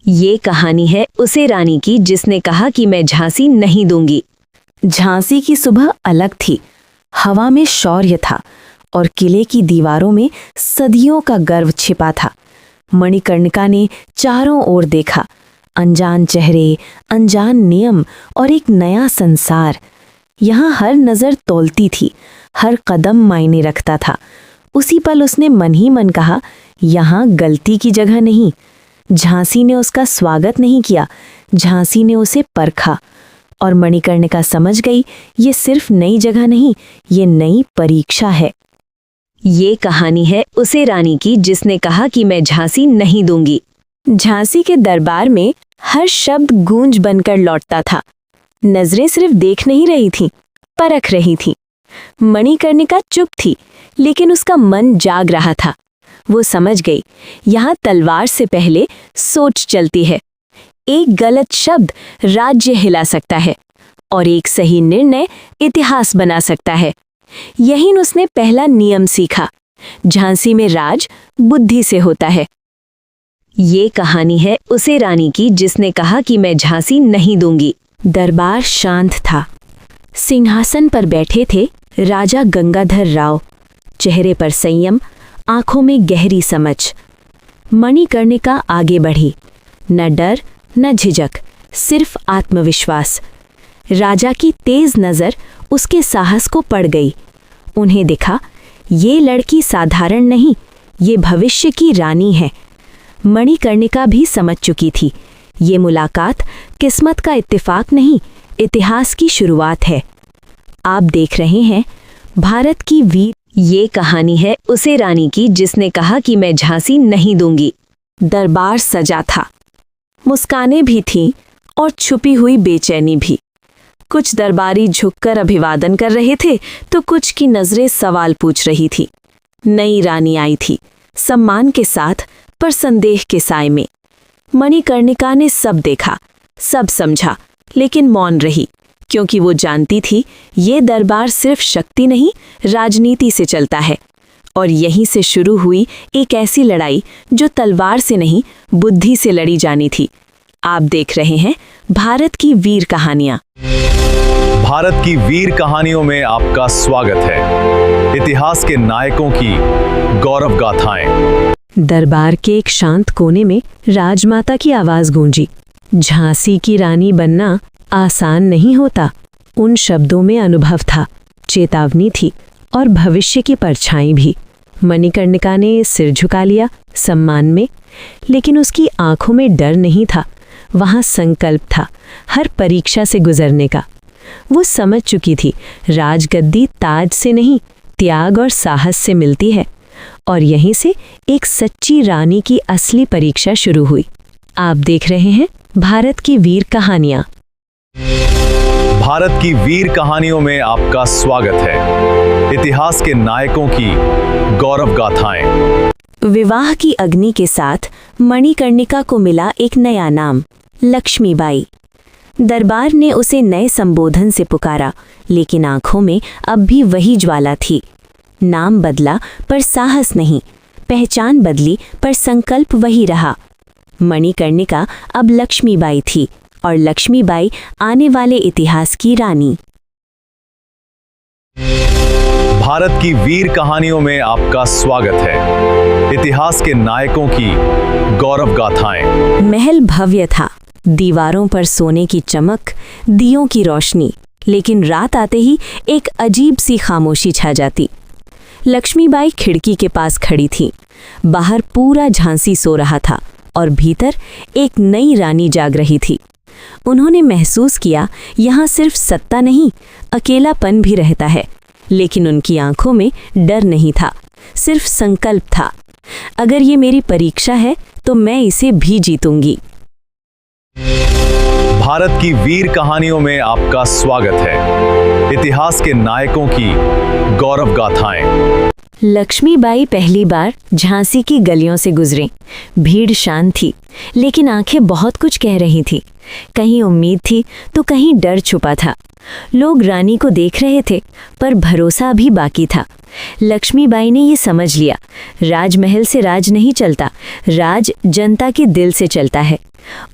ये कहानी है उसे रानी की जिसने कहा कि मैं झांसी नहीं दूंगी। झांसी की सुबह अलग थी। हवा में शौर्य था और किले की दीवारों में सदियों का गर्व छिपा था। मणिकर्णिका ने चारों ओर देखा, अनजान चेहरे, अनजान नियम और एक नया संसार। यहाँ हर नज़र तौलती थी, हर कदम मायने रखता था। उसी पल उसने मन ही मन कहा, यहाँ गलती की जगह नहीं। झांसी ने उसका स्वागत नहीं किया, झांसी ने उसे परखा। और मणिकर्णिका समझ गई, ये सिर्फ नई जगह नहीं, ये नई परीक्षा है। ये कहानी है उसे रानी की जिसने कहा कि मैं झांसी नहीं दूंगी। झांसी के दरबार में हर शब्द गूंज बनकर लौटता था। नजरें सिर्फ देख नहीं रही थीं, परख रही थीं। मणिकर्णिका चुप थी, लेकिन उसका मन जाग रहा था। वो समझ गई, यहाँ तलवार से पहले सोच चलती है। एक गलत शब्द राज्य हिला सकता है और एक सही निर्णय इतिहास बना सकता है। यही उसने पहला नियम सीखा, झांसी में राज बुद्धि से होता है। ये कहानी है उसे रानी की जिसने कहा कि मैं झांसी नहीं दूंगी। दरबार शांत था। सिंहासन पर बैठे थे राजा गंगाधर राव। चेहरे पर संयम, आंखों में गहरी समझ। मणिकर्णिका आगे बढ़ी, न डर न झिझक, सिर्फ आत्मविश्वास। राजा की तेज नज़र उसके साहस को पड़ गई। उन्हें दिखा, ये लड़की साधारण नहीं, ये भविष्य की रानी है। मणिकर्णिका भी समझ चुकी थी, ये मुलाकात किस्मत का इत्तेफाक नहीं, इतिहास की शुरुआत है। आप देख रहे हैं भारत की वीर। ये कहानी है उसे रानी की जिसने कहा कि मैं झांसी नहीं दूंगी। दरबार सजा था, मुस्कानें भी थीं और छुपी हुई बेचैनी भी। कुछ दरबारी झुककर अभिवादन कर रहे थे तो कुछ की नजरें सवाल पूछ रही थी। नई रानी आई थी, सम्मान के साथ पर संदेह के साए में। मणिकर्णिका ने सब देखा, सब समझा, लेकिन मौन रही, क्योंकि वो जानती थी ये दरबार सिर्फ शक्ति नहीं, राजनीति से चलता है। और यहीं से शुरू हुई एक ऐसी लड़ाई जो तलवार से नहीं, बुद्धि से लड़ी जानी थी। आप देख रहे हैं भारत की वीर कहानियां। भारत की वीर कहानियों में आपका स्वागत है। इतिहास के नायकों की गौरव गाथाएं। दरबार के एक शांत कोने में राजमाता की आवाज गूंजी। झांसी की रानी बनना आसान नहीं होता। उन शब्दों में अनुभव था, चेतावनी थी और भविष्य की परछाई भी। मणिकर्णिका ने सिर झुका लिया सम्मान में, लेकिन उसकी आंखों में डर नहीं था, वहां संकल्प था, हर परीक्षा से गुजरने का। वो समझ चुकी थी, राजगद्दी ताज से नहीं, त्याग और साहस से मिलती है। और यहीं से एक सच्ची रानी की असली परीक्षा शुरू हुई। आप देख रहे हैं भारत की वीर कहानियां। भारत की वीर कहानियों में आपका स्वागत है। इतिहास के नायकों की गौरव गाथाएं। विवाह की अग्नि के साथ मणिकर्णिका को मिला एक नया नाम, लक्ष्मीबाई। दरबार ने उसे नए संबोधन से पुकारा, लेकिन आंखों में अब भी वही ज्वाला थी। नाम बदला पर साहस नहीं, पहचान बदली पर संकल्प वही रहा। मणिकर्णिका अब लक्ष्मीबाई थी, और लक्ष्मीबाई आने वाले इतिहास की रानी। भारत की वीर कहानियों में आपका स्वागत है। इतिहास के नायकों की गौरव गाथाएं। महल भव्य था, दीवारों पर सोने की चमक, दियों की रोशनी, लेकिन रात आते ही एक अजीब सी खामोशी छा जाती। लक्ष्मीबाई खिड़की के पास खड़ी थी। बाहर पूरा झांसी सो रहा था और भीतर एक नई रानी जाग रही थी। उन्होंने महसूस किया, यहाँ सिर्फ सत्ता नहीं, अकेलापन भी रहता है। लेकिन उनकी आंखों में डर नहीं था, सिर्फ संकल्प था। अगर ये मेरी परीक्षा है तो मैं इसे भी जीतूंगी। भारत की वीर कहानियों में आपका स्वागत है। इतिहास के नायकों की गौरव गाथाएं। लक्ष्मीबाई पहली बार झांसी की गलियों से गुजरी। भीड़ शांत थी, लेकिन आंखें बहुत कुछ कह रही थी। कहीं उम्मीद थी तो कहीं डर छुपा था। लोग रानी को देख रहे थे, पर भरोसा अभी बाकी था। लक्ष्मीबाई ने ये समझ लिया, राजमहल से राज नहीं चलता, राज जनता के दिल से चलता है।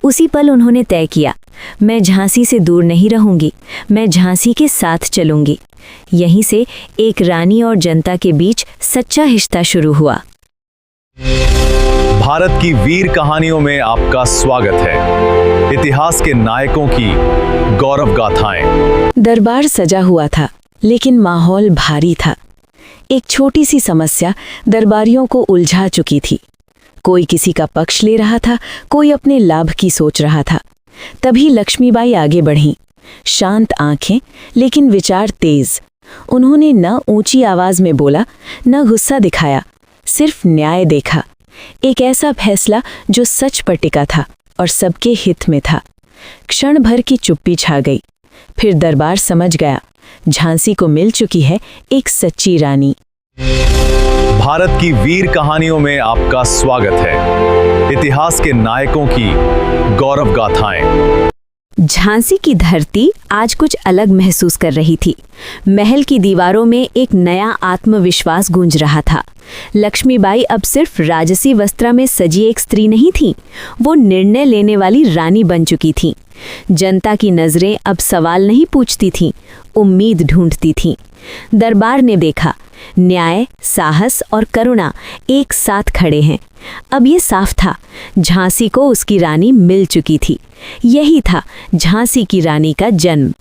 उसी पल उन्होंने तय किया, मैं झांसी से दूर नहीं रहूंगी, मैं झांसी के साथ चलूंगी। यहीं से एक रानी और जनता के बीच सच्चा रिश्ता शुरू हुआ। भारत की वीर कहानियों में आपका स्वागत है। इतिहास के नायकों की गौरव गाथाएं। दरबार सजा हुआ था, लेकिन माहौल भारी था। एक छोटी सी समस्या दरबारियों को उलझा चुकी थी। कोई किसी का पक्ष ले रहा था, कोई अपने लाभ की सोच रहा था। तभी लक्ष्मीबाई आगे बढ़ीं, शांत आंखें लेकिन विचार तेज। उन्होंने न ऊंची आवाज में बोला, न गुस्सा दिखाया, सिर्फ न्याय देखा। एक ऐसा फैसला जो सच पर टिका था और सबके हित में था। क्षण भर की चुप्पी छा गई। फिर दरबार समझ गया, झांसी को मिल चुकी है एक सच्ची रानी। भारत की वीर कहानियों में आपका स्वागत है। इतिहास के नायकों की गौरव गाथाएं। झांसी की धरती आज कुछ अलग महसूस कर रही थी। महल की दीवारों में एक नया आत्मविश्वास गूंज रहा था। लक्ष्मीबाई अब सिर्फ राजसी वस्त्र में सजी एक स्त्री नहीं थी, वो निर्णय लेने वाली रानी बन चुकी थी। जनता की नजरें अब सवाल नहीं पूछती थीं, उम्मीद ढूंढती थीं। दरबार ने देखा, न्याय, साहस और करुणा एक साथ खड़े हैं। अब ये साफ था, झांसी को उसकी रानी मिल चुकी थी। यही था झांसी की रानी का जन्म।